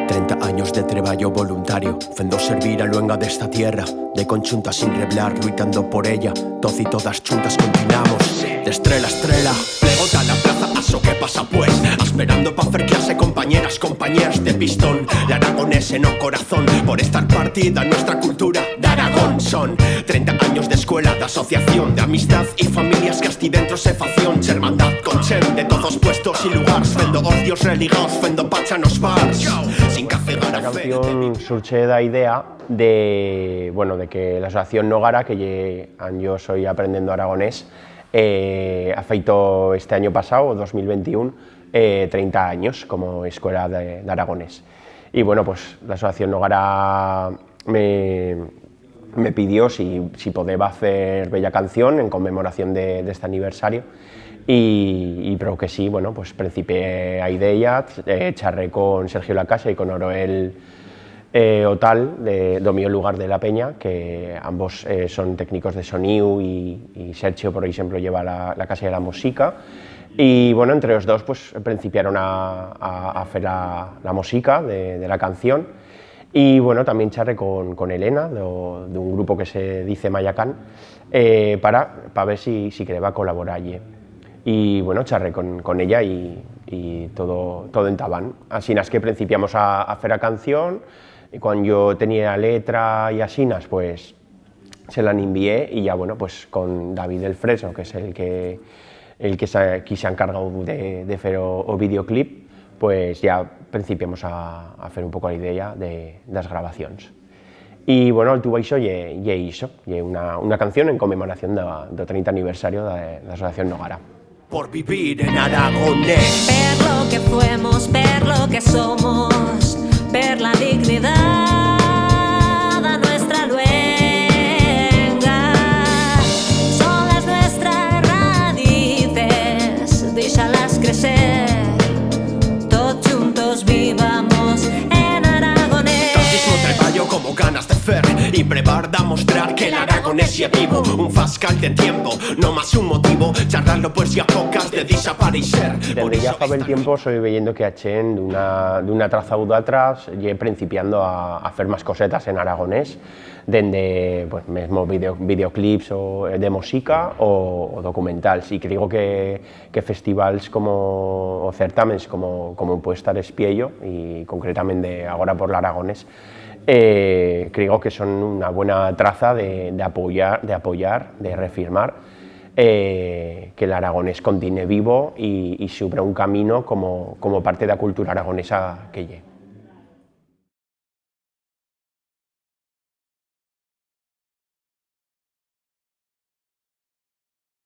30 años de traballo voluntario, fendo servir a luenga desta tierra, de conchunta sin reblar, luitando por ella. Todos y todas chuntas continuamos, de estrela a estrela. Plegota na plaza, aso que pasa pues, esperando pa fer clase compañeras, compañeros de pistón. La aragonese no corazón, por estar partida nuestra cultura de Aragón. Son 30 años de escuela, de asociación, de amistad y familias que asti dentro se facción. Hermandad con chen de todos puestos y lugares, fendo odios religados, fendo pacha nos bars. Sin cacegar La canción surge da idea de, bueno, de que la asociación Nogara, que yo soy aprendiendo aragonés, ha feito este año pasado, 2021, 30 años como escuela de aragonés. Y bueno, pues la asociación Nogara me pidió si podía hacer bella canción en conmemoración de este aniversario. Y creo que sí, bueno, pues principié a idea, charré con Sergio Lacasa y con Oroel Otal, do mío lugar de la Peña, que ambos son técnicos de sonido y Sergio, por ejemplo, lleva la Casa de la Música. Y bueno, entre los dos pues principiaron a hacer la música de la canción. Y bueno, también charré con Elena, de un grupo que se dice Mayacán, para ver si quería colaborar allí. Y bueno, charré con ella y todo en tabán. Así es que principiamos a hacer la canción, y cuando yo tenía letra y asinas, pues se la envié y ya bueno, pues con David El Fresno, que es el que se ha encargado de hacer o videoclip, pues ya principiamos a hacer un poco la idea de las grabaciones. Y bueno, el tuvo hizo una canción en conmemoración del 30 aniversario de la Asociación Nogara. Por vivir en aragonés. Per lo que fuimos, per lo que somos, per la dignidad a nuestra luenga. Son las nuestras raíces, déjalas crecer, todos juntos vivamos en aragonés. Tal mismo treballo como ganas de fer y prevar da mostrar que el aragonés es vivo. Un fascal de tiempo, no más un motivo, charlarlo pues ya pocas de desaparecer. Desde ya hace tiempo soy viendo que Achen de una trazauda atrás y principiando a hacer más cosetas en aragonés, desde pues, mismo videoclips de música o documentales. Y creo que festivales o certámenes como puede estar Espiello y concretamente ahora por el aragonés, creo que son una buena traza de apoyar, de reafirmar que el aragonés continúe vivo y se abra un camino como parte de la cultura aragonesa que lleva.